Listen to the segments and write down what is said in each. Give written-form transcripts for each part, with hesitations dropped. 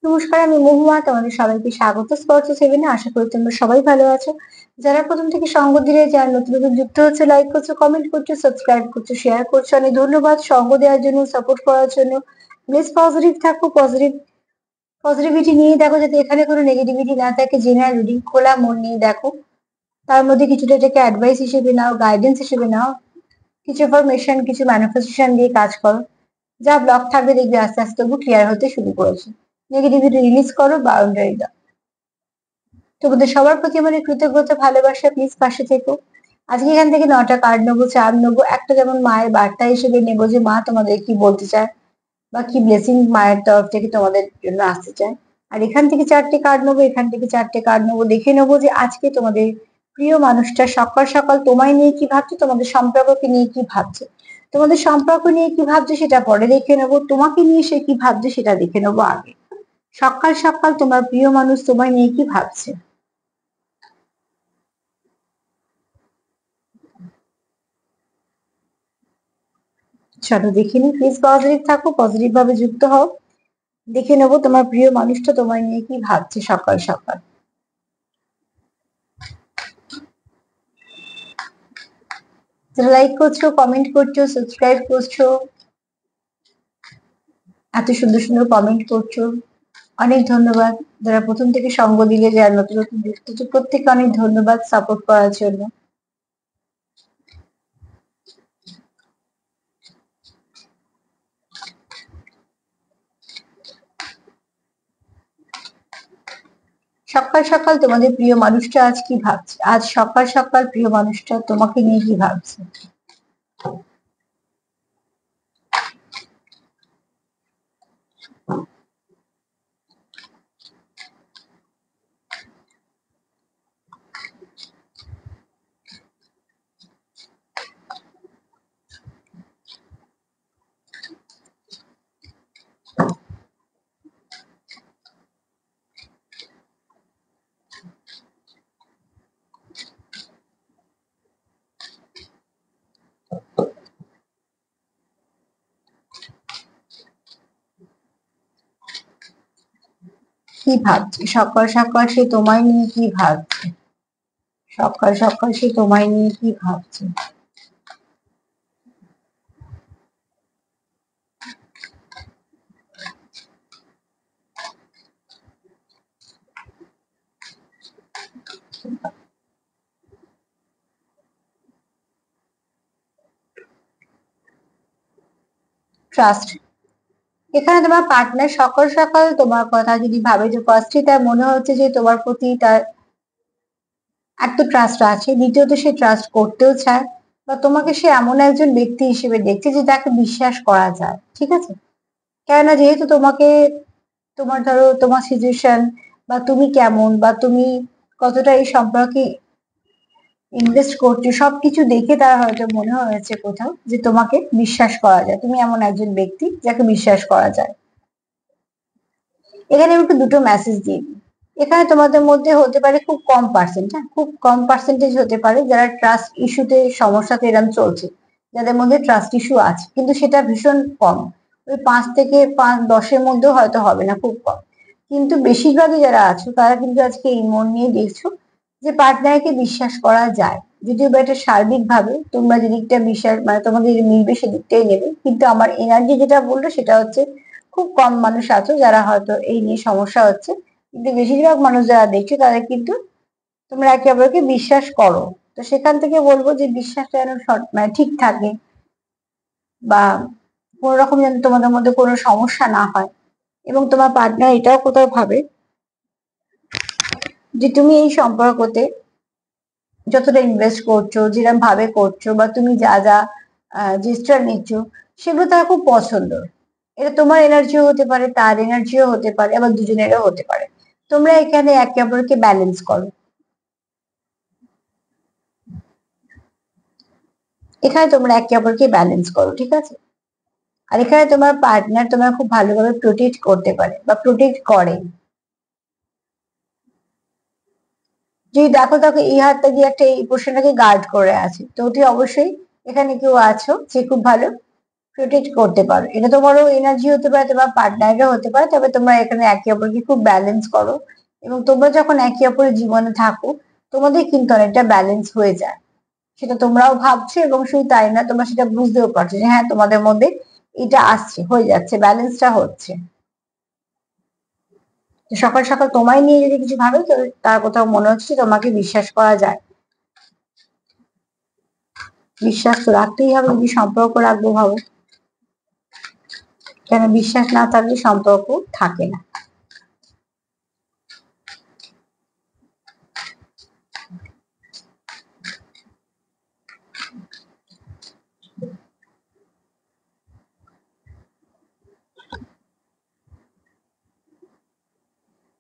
নমস্কার, আমি মহুয়া। তোমাদের সবাইকে স্বাগত স্পর্শ সেভেনে। আশা করি তোমরা সবাই ভালো আছো। যারা প্রথম থেকে সঙ্গ দিলে, যারা নতুন নতুন যুক্ত হচ্ছে, লাইক করছো, কমেন্ট করছো, সাবস্ক্রাইব করছো, শেয়ার করছো, অনেক ধন্যবাদ সঙ্গ দেওয়ার জন্য, সাপোর্ট করার জন্য। প্লিজ পজিটিভ থাকো, পজিটিভিটি নিয়ে দেখো, যাতে এখানে কোনো নেগেটিভিটি না থাকে। জেনারেল রিডিং, খোলা মন নিয়ে দেখো। তার মধ্যে কিছুটা এটাকে অ্যাডভাইস হিসেবে নাও, গাইডেন্স হিসেবে নাও। কিছু ইনফরমেশন, কিছু ম্যানিফেস্টেশন দিয়ে কাজ করো। যা ব্লক থাকবে দেখবে আস্তে আস্তে তবু ক্লিয়ার হতে শুরু করেছে। নেগেটিভিটি রিলিজ করো, বাউন্ডারি দাও। তোমাদের সবার প্রতি আমার এই কৃতজ্ঞতা, ভালোবাসা। প্লিজ পাশে থেকো। আজকে এখান থেকে 9টা কার্ড নেবো, চার নেবো। একটা যেমন মায়ের বার্তা হিসেবে নেবো, যে মা তোমাদের কি বলতে চায় বা কি ব্লেসিং মায়ের তরফ থেকে তোমাদের জন্য আসতে চায়। আর এখান থেকে 4টে কার্ড নেবো, এখান থেকে 4টে কার্ড নেবো। দেখে নেবো যে আজকে তোমাদের প্রিয় মানুষটা সকাল সকাল তোমায় নিয়ে কি ভাবছে, তোমাদের সম্পর্ককে নিয়ে কি ভাবছে। তোমাদের সম্পর্ক নিয়ে কি ভাবছে সেটা পরে দেখে নেবো, তোমাকে নিয়ে সে কি ভাবছে সেটা দেখে নেবো আগে। সকাল সকাল তোমার প্রিয় মানুষ তোমায় নিয়ে কি ভাবছে। চলো দেখে নি। প্লিজ পজিটিভ থাকো, পজিটিভ ভাবে যুক্ত হও। দেখে নেবো তোমার প্রিয় মানুষটা তোমায় নিয়ে কি ভাবছে সকাল সকাল। যারা লাইক করছো, কমেন্ট করছো, সাবস্ক্রাইব করছো, এত সুন্দর সুন্দর কমেন্ট করছো, অনেক ধন্যবাদ। যারা প্রথম থেকে সঙ্গ দিলে, যারা নতুন নতুন যুক্ত হচ্ছে, প্রত্যেককে অনেক ধন্যবাদ সাপোর্ট করার জন্য। সকাল সকাল তোমাদের প্রিয় মানুষটা আজ কি ভাবছে, আজ সকাল সকাল প্রিয় মানুষটা তোমাকে নিয়ে কি ভাবছে। কি ভাবছে সকাল সকাল সে তোমায় নিয়ে কি ভাবছে, সকাল সকাল সে তোমায় নিয়ে কি ভাবছে। ট্রাস্ট। এখানে তোমার পার্টনার সকাল সকাল তোমার কথা যদি ভাবে, যে ফার্স্টে তার মনে হচ্ছে যে তোমার প্রতি তার এক তো ট্রাস্ট আছে, দ্বিতীয়ত সে ট্রাস্ট করতেও চায়, বা তোমাকে সে এমন একজন ব্যক্তি হিসেবে দেখছে যে তাকে বিশ্বাস করা যায়। ঠিক আছে? কেননা যেহেতু তোমাকে, তোমার ধরো তোমার সিচুয়েশন, বা তুমি কেমন, বা তুমি কতটা এই সম্পর্কে ইনভেস্ট করছো, সবকিছু দেখে তার হয়তো মনে হয়েছে কোথাও যে তোমাকে বিশ্বাস করা যায়, তুমি এমন একজন ব্যক্তি যাকে বিশ্বাস করা যায়। এখানে আমি একটু দুটো মেসেজ দিই। এখানে তোমাদের মধ্যে হতে পারে খুব কম পার্সেন্ট, হ্যাঁ খুব কম পার্সেন্টেজ হতে পারে যারা ট্রাস্ট ইস্যুতে সমস্যাতে এরম চলছে, যাদের মধ্যে ট্রাস্ট ইস্যু আছে, কিন্তু সেটা ভীষণ কম। ওই 5 থেকে 10-এর মধ্যেও হয়তো হবে না, খুব কম। কিন্তু বেশিরভাগই যারা আছো তারা কিন্তু আজকে এই মন নিয়ে দেখছো যে পার্টনারকে বিশ্বাস করা যায়। যদিও বা এটা সার্বিক ভাবে তোমরা যেদিকটা বিশ্বাস, মানে তোমাদের মিলবে সেদিকটাই নেবে, কিন্তু আমার এনার্জি যেটা বললো সেটা হচ্ছে খুব কম মানুষ আছো যারা হয়তো এই নিয়ে সমস্যা হচ্ছে। কিন্তু বেশিরভাগ মানুষ যারা দেখছো তাদের কিন্তু তোমরা একে অপরকে বিশ্বাস করো। তো সেখান থেকে বলবো যে বিশ্বাসটা যেন মানে ঠিক থাকে, বা কোনো রকম যেন তোমাদের মধ্যে কোনো সমস্যা না হয়। এবং তোমার পার্টনার এটাও কোথাও ভাবে যে তুমি এই সম্পর্কতে যতটা ইনভেস্ট করছো, যেরকম ভাবে করছো, বা তুমি যা যা জেস্টার নিচ্ছ, সেগুলো তার খুব পছন্দ। এটা তোমার এনার্জিও হতে পারে, তার এনার্জিও হতে পারে, আবার দুজনেরও হতে পারে। তোমরা এখানে একে অপরকে ব্যালেন্স করো। এখানে তোমরা একে অপরকে ব্যালেন্স করো, ঠিক আছে? আর এখানে তোমার পার্টনার তোমার খুব ভালোভাবে প্রোটেক্ট করতে পারে বা প্রোটেক্ট করে। যদি দেখো তাকে এই হাতটা দিয়ে একটা এই পোর্শনটাকে গার্ড করে আছে, তো অতি অবশ্যই এখানে কেউ আছো যে খুব ভালো প্রোটেক্ট করতে পারো। এটা তোমারও এনার্জি হতে পারে, তোমার পার্টনারও হতে পারে, তবে তোমরা এখানে একে অপরকে খুব ব্যালেন্স করো এবং তোমরা যখন একে অপরের জীবনে থাকো তোমাদের কিন্তু অনেকটা ব্যালেন্স হয়ে যায়। সেটা তোমরাও ভাবছো এবং শুধু তাই না, তোমরা সেটা বুঝতেও পারছো যে হ্যাঁ তোমাদের মধ্যে এটা আসছে, হয়ে যাচ্ছে, ব্যালেন্সটা হচ্ছে। তো সকাল সকাল তোমায় নিয়ে যদি কিছু ভাবে তো তার কোথাও মনে হচ্ছে তোমাকে বিশ্বাস করা যায়। বিশ্বাস তো রাখতেই হবে যদি সম্পর্ক রাখবো, ভাবো কেন বিশ্বাস না থাকলে সম্পর্ক থাকে না।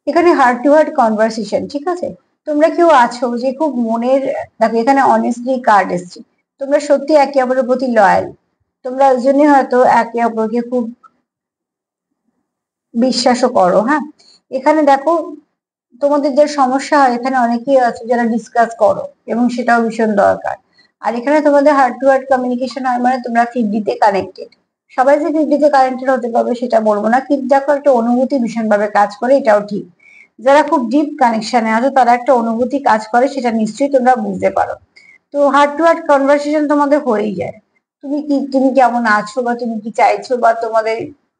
এখানে হার্ট টু হার্ট কনভারসেশন, ঠিক আছে। তোমরা কেউ আছো যে খুব মনের, দেখো এখানে অনেস্টলি কার্ড এসছে, তোমরা সত্যি একে অপরের প্রতি লয়াল। তোমরা ওই জন্যই হয়তো একে অপরকে খুব বিশ্বাসও করো। হ্যাঁ, এখানে দেখো তোমাদের যে সমস্যা হয় এখানে অনেকেই আছে যারা ডিসকাস করো এবং সেটাও ভীষণ দরকার। আর এখানে তোমাদের হার্ট টু হার্ট কমিউনিকেশন হয় মানে তোমরা ফিফটিতে কানেক্টেড। সবাই যে ফিফটিতে কানেক্টেড হতে পারবে সেটা বলবো না, কিন্তু দেখো একটা অনুভূতি ভীষণভাবে কাজ করে, এটাও ঠিক। যারা খুব ডিপ কানেকশনে আছে তারা একটা অনুভূতি কাজ করে, সেটা নিশ্চয়ই তোমরা বুঝতে পারো। তো হার্ট টু হার্ট কনভারসেশন তোমাদের হয়েই যায়। তুমি কেমন আছো বা তুমি কি চাইছো বা তোমাদের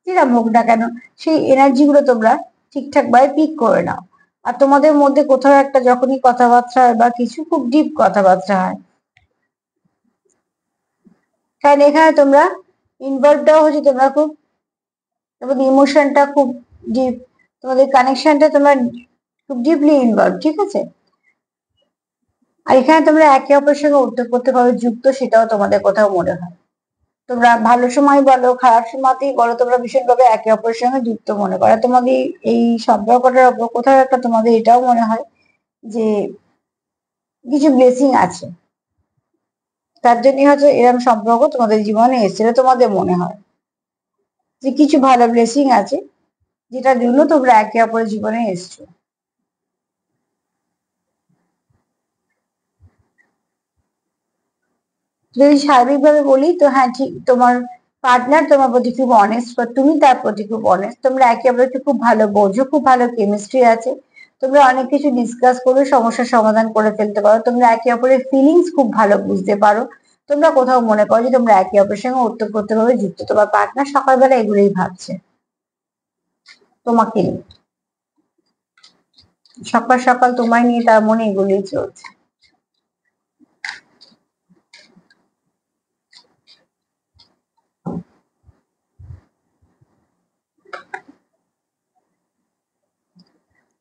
যেরকম হোক না কেন সেই এনার্জি গুলো তোমরা ঠিকঠাক ভাবে পিক করে নাও। আর তোমাদের মধ্যে কোথাও একটা যখনই কথাবার্তা হয় বা কিছু খুব ডিপ কথাবার্তা হয়, কারণ এখানে তোমরা ইনভলভটাও হচ্ছে, তোমরা খুব তোমাদের ইমোশনটা খুব ডিপ, তোমাদের কানেকশনটা তোমরা খুব ডিপলি ইনভলভ, ঠিক আছে। আর এখানে তোমরা একে অপরের সঙ্গে ওতপ্রোতভাবে যুক্ত, সেটাও তোমাদের কোথাও মনে হয়। তোমরা ভালো সময় বলো খারাপ সময়তেই বলো তোমরা ভীষণভাবে একে অপরের সঙ্গে যুক্ত মনে করো। তোমাদের এই সম্পর্কটার ওপর কোথাও একটা তোমাদের এটাও মনে হয় যে কিছু ব্লেসিং আছে, তার জন্যই হয়তো এরকম সম্পর্ক তোমাদের জীবনে এসেছিল। তোমাদের মনে হয় যে কিছু ভালো ব্লেসিং আছে যেটার জন্য তোমরা একে অপরের জীবনে এসছো। যদি সার্বিকভাবে বলি তো হ্যাঁ ঠিক, তোমার পার্টনার তোমার প্রতি খুব অনেস্ট বা তুমি তার প্রতি খুব অনেস্ট, তোমরা একে অপরকে খুব ভালো বোঝো, খুব ভালো কেমিস্ট্রি আছে। তোমরা অনেক কিছু ডিসকাস করে সমস্যার সমাধান করে ফেলতে পারো, তোমরা একে অপরের ফিলিংস খুব ভালো বুঝতে পারো। তোমরা কোথাও মনে করো যে তোমরা একে অপরের সঙ্গে ওতপ্রোতভাবে যুক্ত, তোমার পার্টনার সকালবেলা এগুলোই ভাবছে তোমাকে নিয়ে, সকাল সকাল তোমায় নিয়ে তার মনে এগুলোই চলছে।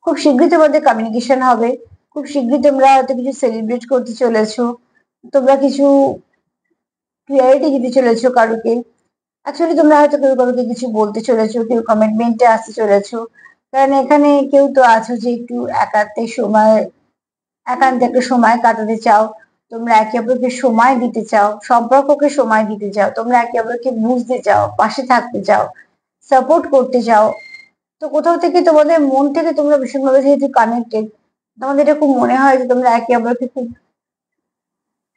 খুব শীঘ্রই তোমাদের কমিউনিকেশন হবে, খুব শীঘ্রই তোমরা হয়তো কিছু সেলিব্রেট করতে চলেছো, তোমরা কিছু ক্লিয়ারিটি দিতে চলেছো কারুকে। অ্যাকচুয়ালি তোমরা হয়তো কেউ কারুকে কিছু বলতে চলেছো, কেউ কমিটমেন্টে আসতে চলেছো। কারণ এখানে কেউ তো আছো যে একটু একান্তে একটা সময় কাটাতে চাও, তোমরা একে অপরকে সময় দিতে চাও, সম্পর্ককে সময় দিতে চাও, তোমরা একে অপরকে বুঝতে চাও, পাশে থাকতে চাও, সাপোর্ট করতে চাও। তো কোথাও থেকে তোমাদের মন থেকে তোমরা ভীষণভাবে যেহেতু কানেক্টেড, তোমাদের এটা খুব মনে হয় যে তোমরা একে অপরকে খুব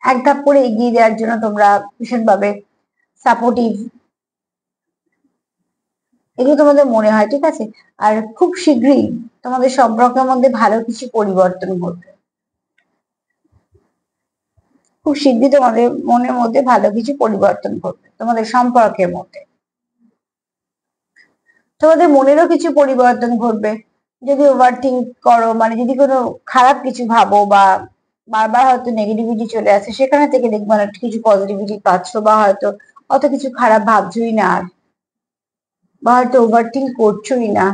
এক ধাপ করে এগিয়ে দেওয়ার জন্য তোমরা ভীষণভাবে সাপোর্টিভ, এগুলো তোমাদের মনে হয়, ঠিক আছে। আর খুব শীঘ্রই তোমাদের সম্পর্কের মধ্যে ভালো কিছু পরিবর্তন ঘটবে, খুব শীঘ্রই তোমাদের মনের মধ্যে ভালো কিছু পরিবর্তন ঘটবে তোমাদের সম্পর্কের মধ্যে। তোমাদের মনেরও কিছু পরিবর্তন ঘটবে। যদি ওভার থিঙ্ক করো, মানে যদি কোনো খারাপ কিছু ভাবো বা বারবার হয়তো নেগেটিভিটি চলে আসে, সেখানে থেকে দেখবে না কিছু পজিটিভিটি পাচ্ছ, বা হয়তো অত কিছু খারাপ ভাবছোই না আর, বা হয়তো ওভার থিঙ্ক করছোই না।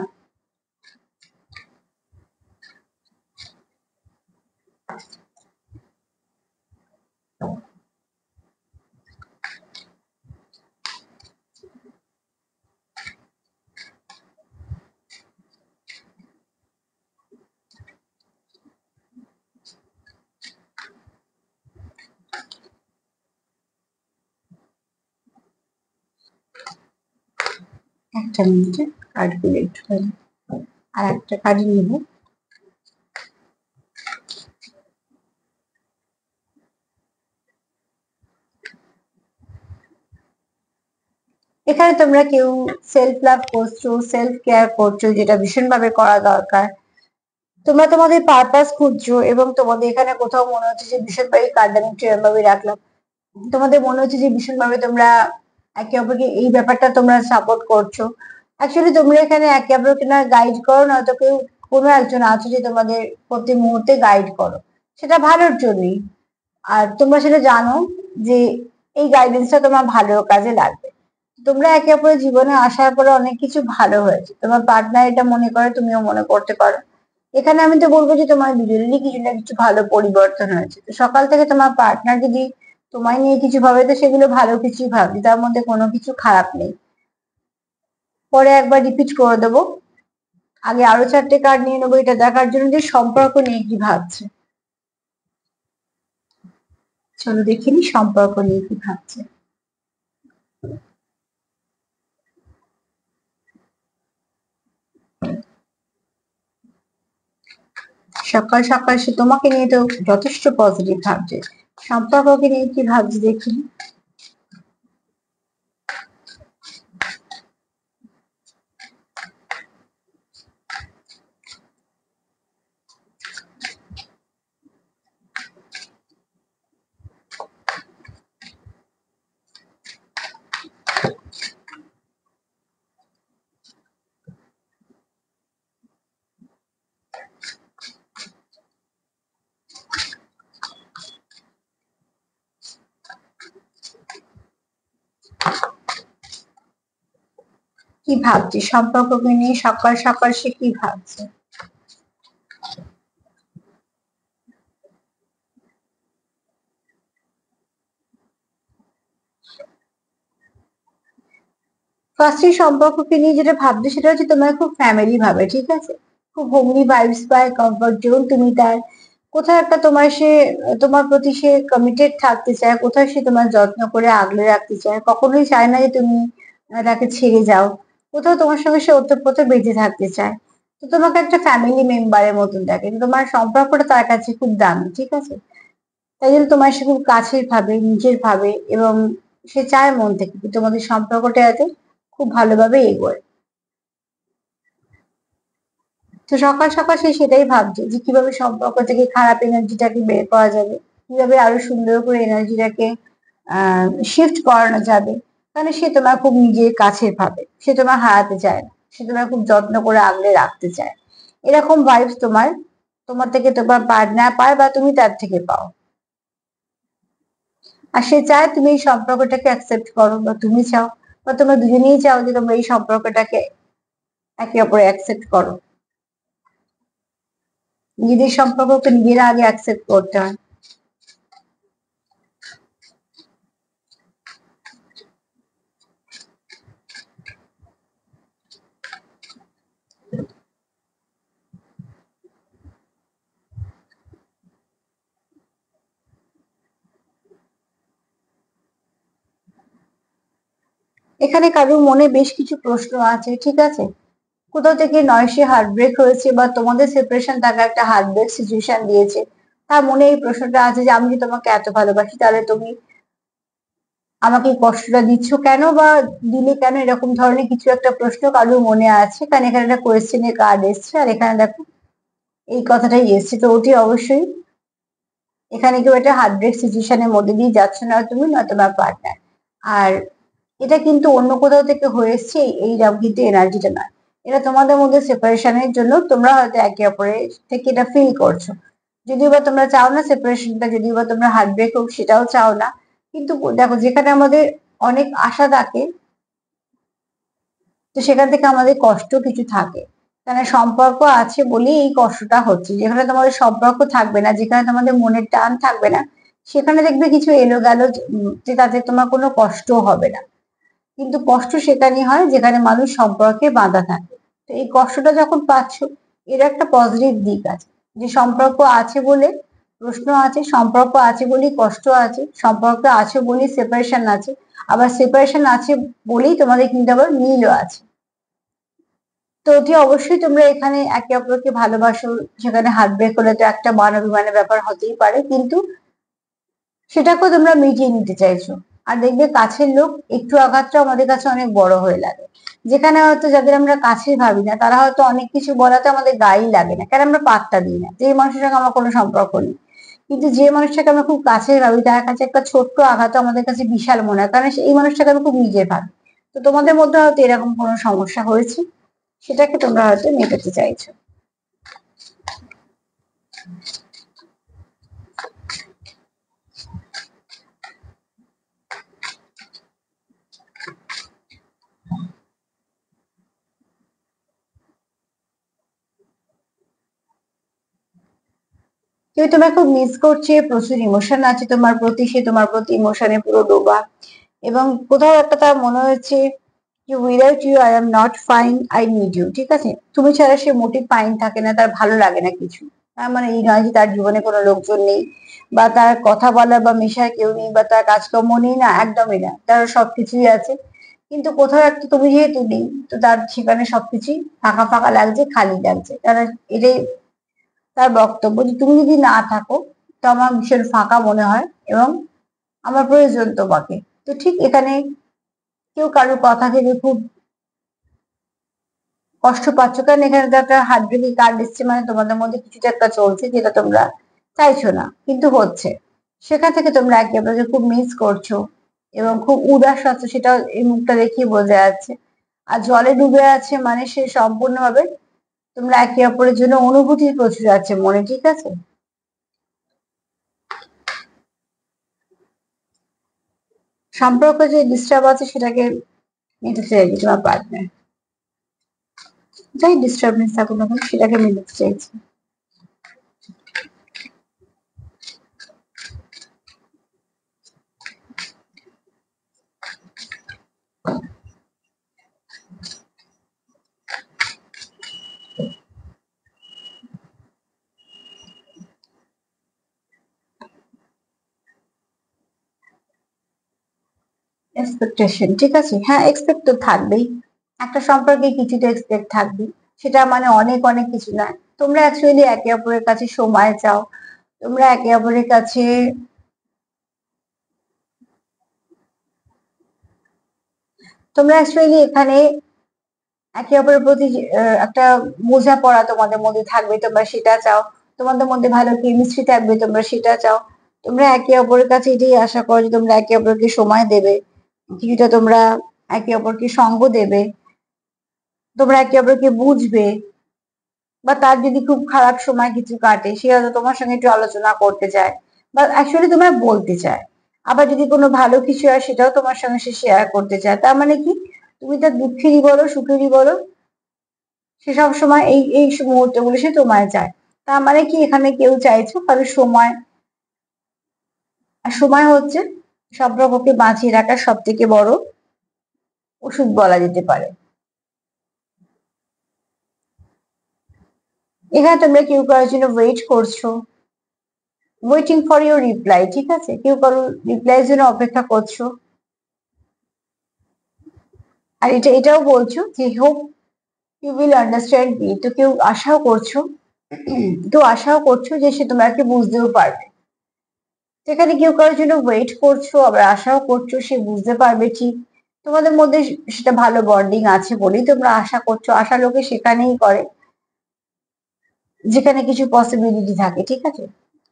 একটা মিনিটে কার্ডগুলো একটু আর একটা কার্ড নিব। এখানে তোমরা কেউ সেলফ লাভ করছো, সেলফ কেয়ার করছো, যেটা ভীষণভাবে করা দরকার। তোমরা তোমাদের পারপাস খুঁজছো এবং তোমাদের এখানে কোথাও মনে হচ্ছে যে ভীষণভাবে কার্ড আমি ভাবে রাখলাম, তোমাদের মনে হচ্ছে যে ভীষণভাবে তোমরা একে অপরকে এই ব্যাপারটা তোমরা সাপোর্ট করছো। অ্যাকচুয়ালি তোমরা এখানে একে অপরকে না গাইড করো, নয়তো কেউ কোনো একজন আছো যে তোমাদের প্রতি মুহূর্তে গাইড করো, সেটা ভালোর জন্যই। আর তোমরা সেটা জানো যে এই গাইডেন্সটা তোমার ভালো কাজে লাগবে। তোমরা একে অপরের জীবনে আসার পরে অনেক কিছু ভালো হয়েছে, তোমার পার্টনার এটা মনে করে, তুমিও মনে করতে পারো। এখানে আমি তো বলবো যে তোমার দুজনেরই কিছু না কিছু ভালো পরিবর্তন হয়েছে। তো সকাল থেকে তোমার পার্টনার যদি তোমায় নিয়ে কিছু ভাবে, তো সেগুলো ভালো কিছুই ভাবছি, তার মধ্যে কোনো কিছু খারাপ নেই। পরে একবার রিপিট করে দেবো, আগে আরো 4টে কার্ড নিয়ে নেবো, এটা দেখার জন্য যে সম্পর্ক নিয়ে কি ভাবছে। চলো দেখিনি সম্পর্ক নিয়ে কি ভাবছে। সকাল সকাল সে তোমাকে নিয়ে তো যথেষ্ট পজিটিভ ভাবছে, সম্পর্ককে নিয়ে কি ভাবছে দেখি। কি ভাবছে সম্পর্ককে নিয়ে, সকাল সকাল সে কি ভাবছে। ফার্স্টে সম্পর্ককে নিয়ে যেটা ভাবছে সেটা হচ্ছে তোমার খুব ফ্যামিলি ভাবে, ঠিক আছে, খুব হোমলি ভাইবস পায়, কমফর্ট জোন তুমি তার। কোথাও একটা তোমার সে, তোমার প্রতি সে কমিটেড থাকতে চায়, কোথাও সে তোমার যত্ন করে আগলে রাখতে চায়, কখনোই চায় না যে তুমি তাকে ছেড়ে যাও। কোথাও তোমার সঙ্গে সে ওতপ্রোত বেঁচে থাকতে চায়। তো তোমাকে একটা ফ্যামিলি মেম্বারের মতন দেখে, তো তোমার সম্পর্কটা তার কাছে খুব দামি, ঠিক আছে। তাই জন্য তোমার সে খুব কাছের ভাবে, নিজের ভাবে, এবং সে চায় মন থেকে যে তোমাদের সম্পর্কটা যাতে খুব ভালোভাবে এগোয়। তো সকাল সকাল সে সেটাই ভাবছে যে কিভাবে সম্পর্ক থেকে খারাপ এনার্জিটাকে বের করা যাবে, কিভাবে আরো সুন্দর করে এনার্জিটাকে শিফট করানো যাবে। কারণ সে তোমার খুব নিজের কাছের ভাবে, সে তোমার হারাতে চায় না, সে তোমার খুব যত্ন করে আগলে রাখতে চায়। এরকম ভাইবস তোমার, তোমার থেকে তোমার পার্টনার পায় বা তুমি তার থেকে পাও। আর সে চায় তুমি এই সম্পর্কটাকে অ্যাকসেপ্ট করো, বা তুমি চাও, বা তোমরা দুজনেই চাও যে তোমরা এই সম্পর্কটাকে একে অপরে অ্যাকসেপ্ট করো। নিজেদের সম্পর্ককে নিজেরা আগে অ্যাকসেপ্ট করতে হয়। এখানে কারোর মনে বেশ কিছু প্রশ্ন আছে, ঠিক আছে। কোথাও থেকে নয় সে হার্টব্রেক হয়েছে, বা তোমাদের সেপারেশন তাকে একটা হার্টব্রেক সিচুয়েশন দিয়েছে। তার মনে এই প্রশ্নটা আছে যে আমি যদি তোমাকে এত ভালোবাসি, তাহলে তুমি আমাকে এই কষ্টটা দিচ্ছ কেন, বা দিলে কেন, এরকম ধরনের কিছু একটা প্রশ্ন কারোর মনে আছে। কারণ এখানে একটা কোয়েশ্চেনের কার্ড এসছে, আর এখানে দেখো এই কথাটাই এসছে। তো ওটি অবশ্যই, এখানে কেউ একটা হার্টব্রেক সিচুয়েশনের মধ্যে দিয়ে যাচ্ছে, না তুমি না তোমার পার্টনার। আর এটা কিন্তু অন্য কোথাও থেকে হয়ে এসছে, এইরকম কিন্তু এনার্জিটা নয়। এটা তোমাদের মধ্যে সেপারেশনের জন্য তোমরা হয়তো একে অপরের থেকে এটা ফিল করছো। যদিও বা তোমরা চাও না সেপারেশনটা, যদিও বা তোমরা হার্টব্রেক হোক সেটাও চাও না। কিন্তু দেখো, যেখানে আমাদের অনেক আশা থাকে, তো সেখান থেকে আমাদের কষ্ট কিছু থাকে। কারণ সম্পর্ক আছে বলেই এই কষ্টটা হচ্ছে। যেখানে তোমাদের সম্পর্ক থাকবে না, যেখানে তোমাদের মনের টান থাকবে না, সেখানে দেখবে কিছু এলো গেল, যে তাতে তোমার কোনো কষ্ট হবে না। কিন্তু কষ্ট সেখানে হয় যেখানে মানুষ সম্পর্কে বাঁধা থাকে। তো এই কষ্টটা যখন পাচ্ছ, এর একটা পজিটিভ দিক আছে, যে সম্পর্ক আছে বলে প্রশ্ন আছে, সম্পর্ক আছে বলেই কষ্ট আছে, সম্পর্ক আছে বলেই সেপারেশন আছে, আবার সেপারেশন আছে বলেই তোমাদের কিন্তু আবার মিলও আছে। তো অতি অবশ্যই তোমরা এখানে একে অপরকে ভালোবাসো, সেখানে হার্ট ব্রেক হলে তো একটা মান অভিমানের ব্যাপার হতেই পারে, কিন্তু সেটাকেও তোমরা মিটিয়ে নিতে চাইছো। আর দেখবে কাছের লোক একটু আঘাতটা আমাদের কাছে অনেক বড় হয়ে লাগে। যেখানে হয়তো যাদের আমরা কাছে ভাবি না তারা হয়তো অনেক কিছু বলাতে আমাদের গায়েই লাগে না, কারণ আমরা পাত্তা দিই না, যে মানুষের সঙ্গে আমার কোনো সম্পর্ক নেই। কিন্তু যে মানুষটাকে আমরা খুব কাছে ভাবি তার কাছে একটা ছোট্ট আঘাত আমাদের কাছে বিশাল মনে হয়, কারণ এই মানুষটাকে আমি খুব নিজের ভাবি। তো তোমাদের মধ্যে হয়তো এরকম কোনো সমস্যা হয়েছে, সেটাকে তোমরা হয়তো মেটাতে চাইছো। কেউ তোমায় খুব মিস করছে, প্রচুর ইমোশন আছে তোমার প্রতি, সে তোমার প্রতি ইমোশনে পুরো ডোবা, এবং কোথাও একটা তার মনে হচ্ছে যে without you I am not fine, I need you. ঠিক আছে, তুমি ছাড়া সে মোটিভ ফাইন থাকে না, তার ভালো লাগে না কিছু। তার মানে এই নয় যে তার জীবনে কোনো লোকজন নেই, বা তার কথা বলার বা মেশার কেউ নেই, বা তার কাজকর্ম নেই, না একদমই না, তার সবকিছুই আছে। কিন্তু কোথাও একটা তুমি যেহেতু নেই, তো তার সেখানে সবকিছুই ফাঁকা ফাঁকা লাগছে, খালি লাগছে। তারা এটাই তার বক্তব্য, যে তুমি যদি না থাকো তো আমার ভীষণ ফাঁকা মনে হয়, এবং আমার প্রয়োজন তোমাকে। তো ঠিক এখানে কেউ কারোর কথা ভেবে খুব কষ্ট পাচ্ছ, কারণ এখানে তো একটা হার্ট ব্রেকিং কার্ড এসছে, মানে তোমাদের মধ্যে কিছুটা একটা চলছে যেটা তোমরা চাইছো না কিন্তু হচ্ছে। সেখান থেকে তোমরা একে অপরকে খুব মিস করছো এবং খুব উদাস আছো, সেটা এই মুখটা দেখেই বোঝা যাচ্ছে। আর জলে ডুবে আছে মানে সে সম্পূর্ণভাবে, তোমরা একে অপরের জন্য অনুভূতি প্রচুর আছে মনে, ঠিক আছে। সম্পর্ক যে ডিস্টার্ব আছে সেটাকে মেটাতে চাইছি তোমার পার্টনার, যাই ডিস্টার্বেন্স থাকুক না কেন সেটাকে মেটাতে চাইছি। এক্সপেকটেশন, ঠিক আছে, হ্যাঁ এক্সপেক্ট তো থাকবেই, একটা সম্পর্কে কিছুটা এক্সপেক্ট থাকবে। সেটা মানে অনেক অনেক কিছু নয়, তোমরা অ্যাকচুয়ালি একে অপরের কাছে সময় চাও, তোমরা একে অপরের কাছে, তোমরা অ্যাকচুয়ালি এখানে একে অপরের প্রতি একটা বোঝাপড়া তোমাদের মধ্যে থাকবে, তোমরা সেটা চাও। তোমাদের মধ্যে ভালো কেমিস্ট্রি থাকবে, তোমরা সেটা চাও। তোমরা একে অপরের কাছে এটাই আশা করো যে তোমরা একে অপরকে সময় দেবে, কিছুটা তোমরা একে অপরকে সঙ্গ দেবে, তোমরা একে অপরকে বুঝবে। বা তার যদি খুব খারাপ সময় কিছু কাটে সে হয়তো তোমার সঙ্গে একটু আলোচনা করতে চায়, বা অ্যাকচুয়ালি তোমায় বলতে চায়। আবার যদি কোনো ভালো কিছু হয় সেটাও তোমার সঙ্গে সে শেয়ার করতে চায়। তার মানে কি, তুমি তার দুঃখেরই বলো সুখেরই বলো, সে সব সময় এই এই মুহূর্তগুলো সে তোমায় চায়। তার মানে কি, এখানে কেউ চাইছো কারো সময়, আর সময় হচ্ছে সম্পর্ককে বাঁচিয়ে রাখার সব থেকে বড় ওষুধ বলা যেতে পারে। এখানে তোমরা কেউ কারোর জন্য ওয়েট করছো, ওয়েটিং ফর ইউর রিপ্লাই, ঠিক আছে, কেউ কারোর রিপ্লাই জন্য অপেক্ষা করছো। আর এটাও বলছো যে hope you will understand me, তো কেউ আশাও করছো, কেউ আশাও করছো যে সে তোমাকে বুঝতেও পারবে। সেখানে কেউ কারোর জন্য ওয়েট করছো, আবার আশাও করছো সে বুঝতে পারবে ঠিক। তোমাদের মধ্যে সেটা ভালো বন্ডিং আছে বলেই তোমরা আশা করছো। আশা লোকে সেখানেই করে যেখানে কিছু পসিবিলিটি থাকে, ঠিক আছে।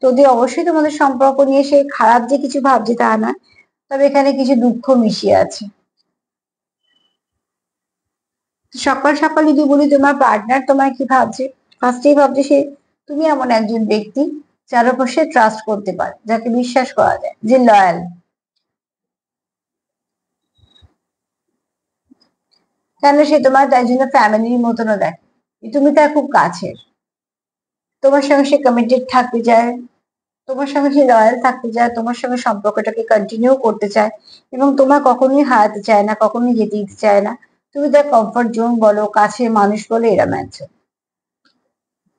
যদি অবশ্যই তোমাদের সম্পর্ক নিয়ে সে খারাপ যে কিছু ভাবছে তা না, তবে এখানে কিছু দুঃখ মিশিয়ে আছে। সকাল সকাল যদি বলি তোমার পার্টনার তোমায় কি ভাবছে, ফার্স্টেই ভাবছে সে তুমি এমন একজন ব্যক্তি যার উপর সে ট্রাস্ট করতে পারে, যাকে বিশ্বাস করা যায়, যে লয়াল। কেন সে তোমার তাই জন্য ফ্যামিলির মতনও দেখে, তুমি তার খুব কাছের, তোমার সঙ্গে সে কমিটেড থাকতে চায়, তোমার সঙ্গে সে লয়াল থাকতে চায়, তোমার সঙ্গে সম্পর্কটাকে কন্টিনিউ করতে চায়, এবং তোমার কখনোই হারাতে চায় না, কখনোই যেতে দিতে চায় না। তুমি তার কমফর্ট জোন বলো, কাছের মানুষ বলো, এরম একজন।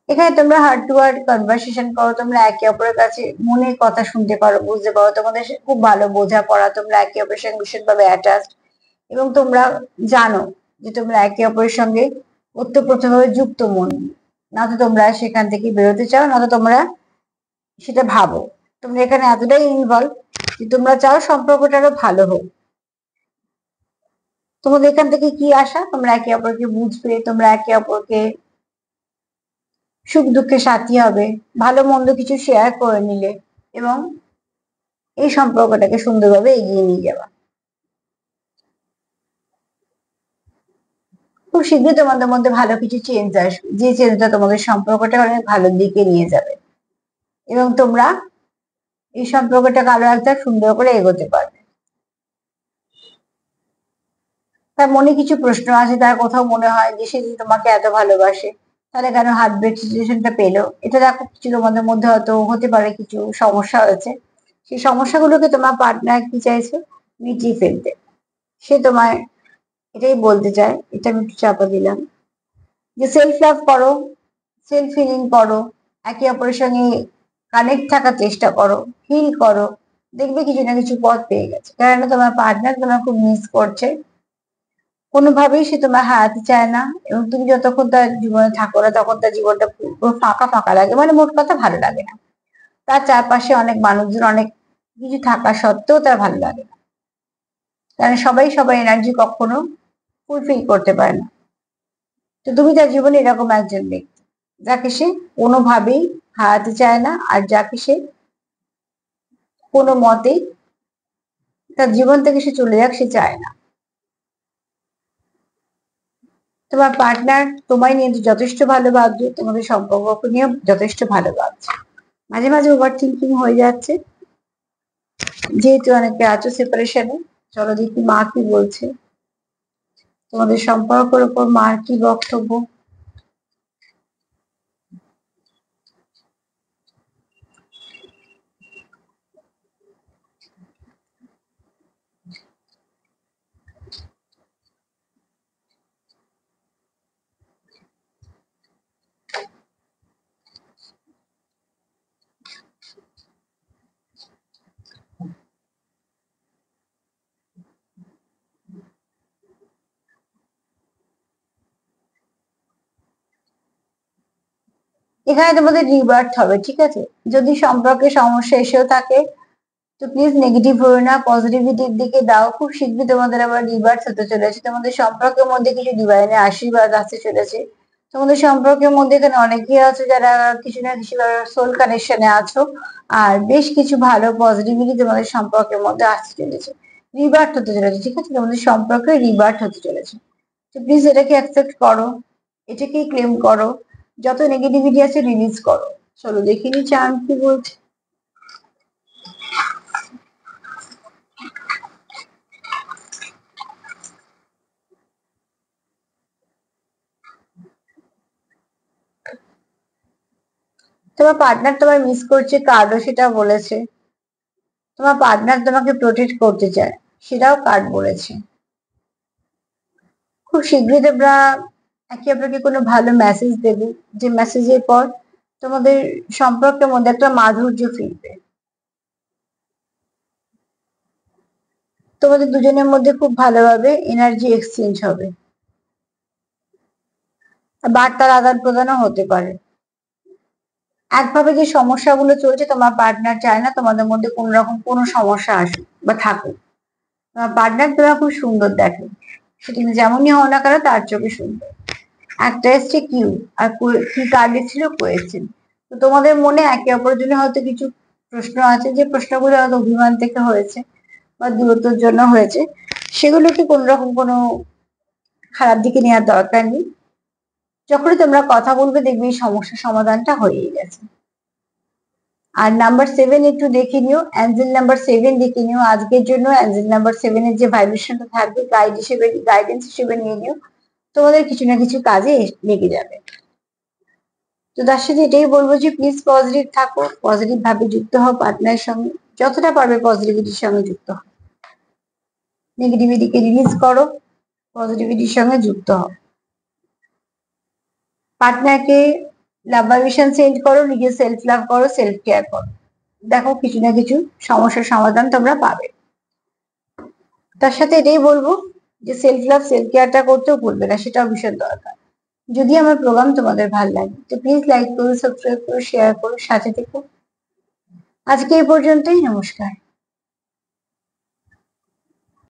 এখানে তোমরা হার্ট টু হার্ট কনভারসেশন করো, তোমরা একে অপরের কাছে মনের কথা শুনতে পারো, বুঝতে পারো, তোমাদের খুব ভালো বোঝাপড়া, তোমরা একে অপরের সঙ্গে ভীষণভাবে অ্যাটাচড, এবং তোমরা জানো যে তোমরা একে অপরের সঙ্গে ওতপ্রোতভাবে যুক্ত মন। না তো তোমরা সেখান থেকে বেরোতে চাও, না তো তোমরা সেটা ভাবো, তোমরা এখানে এতটাই ইনভলভ যে তোমরা চাও সম্পর্কটা আরো ভালো হোক। তোমাদের এখান থেকে কি আশা, তোমরা একে অপরকে বুঝবে, তোমরা একে অপরকে সুখ দুঃখে সাথী হবে, ভালো মন্দ কিছু শেয়ার করে নিলে এবং এই সম্পর্কটাকে সুন্দরভাবে এগিয়ে নিয়ে যাওয়া। খুব শীঘ্রই তোমাদের মধ্যে ভালো কিছু চেঞ্জ আসবে, যে চেঞ্জটা তোমাদের সম্পর্কটা অনেক ভালোর দিকে নিয়ে যাবে এবং তোমরা এই সম্পর্কটাকে আরো একটা সুন্দর করে এগোতে পারবে। তার মনে কিছু প্রশ্ন আছে, তার কোথাও মনে হয় যে সে যদি তোমাকে এত ভালোবাসে তাহলে কেন হার্ট ব্রেক সিচুয়েশনটা পেলো। এটা দেখো কিছু তোমাদের মধ্যে হয়তো হতে পারে কিছু সমস্যা হয়েছে, সেই সমস্যাগুলোকে তোমার পার্টনার কি চাইছে, মিটিয়ে ফেলতে। সে তোমায় এটাই বলতে চায়, এটা আমি একটু চাপা দিলাম, যে সেলফ লাভ করো, সেলফ হিলিং করো, একে অপরের সঙ্গে কানেক্ট থাকার চেষ্টা করো, হিল করো, দেখবে কিছু না কিছু পথ পেয়ে গেছে। কারণ তোমার পার্টনার তোমার খুব মিস করছে, কোনোভাবেই সে তোমার হারাতে চায় না এবং তুমি যতক্ষণ তার জীবনে থাকো না তখন তার জীবনটা পুরো ফাঁকা ফাঁকা লাগে, মানে মোট কথা ভালো লাগে না। তার চারপাশে অনেক মানুষজন অনেক কিছু থাকা সত্ত্বেও তার ভালো লাগে না, কারণ সবাই সবার এনার্জি কখনো ফুলফিল করতে পারে না। তো তুমি তার জীবনে এরকম একজন ব্যক্তি যাকে সে কোনোভাবেই হারাতে চায় না, আর যাকে সে কোনো মতেই তার জীবন থেকে সে চলে যাক সে চায় না। তোমার পার্টনার তোমায় নিয়ে যথেষ্ট ভালো ভাবছে, তোমাদের সম্পর্ক নিয়ে যথেষ্ট ভালো ভাবছে। মাঝে মাঝে ওভার থিঙ্কিং হয়ে যাচ্ছে, যেহেতু অনেকে আছো সেপারেশনে। চলো দেখি মা কি বলছে, তোমাদের সম্পর্কের উপর মার কি বক্তব্য। এখানে তোমাদের রিবার্থ হবে, ঠিক আছে। যদি সম্পর্কে সমস্যা এসেও থাকে তো প্লিজ নেগেটিভ হয়ে না, পজিটিভিটির দিকে দাও। খুব শীঘ্রই তোমাদের আবার রিবার্থ হতে চলেছে, তোমাদের সম্পর্কের মধ্যে কিছু ডিভাইনের আশীর্বাদ আসতে চলেছে। তোমাদের সম্পর্কের মধ্যে এখানে অনেকেই আছে যারা কিছু না কিছু সোল কানেকশনে আছো, আর বেশ কিছু ভালো পজিটিভিটি তোমাদের সম্পর্কের মধ্যে আসতে চলেছে, রিবার্থ হতে চলেছে, ঠিক আছে। তোমাদের সম্পর্কে রিবার্থ হতে চলেছে, তো প্লিজ এটাকে অ্যাকসেপ্ট করো, এটাকেই ক্লেম করো, যত নেগেটিভিটি আছে রিলিজ করো। চলো দেখিনি চান কি বলছে। তোমার পার্টনার তোমায় মিস করছে, কার্ডও সেটা বলেছে। তোমার পার্টনার তোমাকে প্রোটেক্ট করতে চায়, সেটাও কার্ড বলেছে। খুব শীঘ্রই তোমরা একে অপরকে কোনো ভালো মেসেজ দেবে, যে মেসেজের পর তোমাদের সম্পর্কের মধ্যে একটা মাধুর্য ফিরবে। তোমাদের দুজনের মধ্যে খুব ভালোভাবে এনার্জি এক্সচেঞ্জ হবে, বার্তার আদান প্রদানও হতে পারে। একভাবে যে সমস্যাগুলো চলছে, তোমার পার্টনার চায় না তোমাদের মধ্যে কোন রকম কোনো সমস্যা আসুক বা থাকুক। তোমার পার্টনার তোমার খুব সুন্দর দেখে, সেটা যেমনই হও না কেন তার চোখে সুন্দর। একটা এসছে কিউ, আর কি কার্ডে ছিল কোয়েশ্চেন। তো তোমাদের মনে একে অপরের জন্য হয়তো কিছু প্রশ্ন আছে, যে প্রশ্নগুলো হয়তো অভিমান থেকে হয়েছে বা দূরত্বের জন্য হয়েছে, সেগুলোকে কোন রকম কোনো খারাপ দিকে নেওয়ার দরকার নেই। যখনই তোমরা কথা বলবে দেখবে এই সমস্যার সমাধানটা হয়েই গেছে। আর নাম্বার 7 একটু দেখে নিও, অ্যাঞ্জেল নাম্বার 7 দেখে নিও আজকের জন্য। অ্যাঞ্জেল নাম্বার 7 এর যে ভাইব্রেশনটা থাকবে গাইডেন্স হিসেবে নিয়ে নিও, তোমাদের কিছু না কিছু কাজে লেগে যাবে। তো তার সাথে এটাই বলবো যে প্লিজ পজিটিভ থাকো, পজিটিভ ভাবে যুক্ত হও পার্টনারের সঙ্গে, যতটা পারবে পজিটিভিটির সঙ্গে যুক্ত হও, নেগেটিভিটিকে রিলিজ করো, পজিটিভিটির সঙ্গে যুক্ত হও। পার্টনারকে লাভ ভাইব্রেশন সেন্ড করো, নিজের সেলফ লাভ করো, সেলফ কেয়ার করো, দেখো কিছু না কিছু সমস্যার সমাধান তোমরা পাবে। তার সাথে এটাই বলবো যে সেলফ লাভ সেলফ কেয়ারটা করতেও ভুলবে না, সেটাও ভীষণ দরকার। যদি আমার প্রোগ্রাম তোমাদের ভালো লাগে তো প্লিজ লাইক করো, সাবস্ক্রাইব করো, শেয়ার করো, সাথে থেকো। আজকে এই পর্যন্তই, নমস্কার।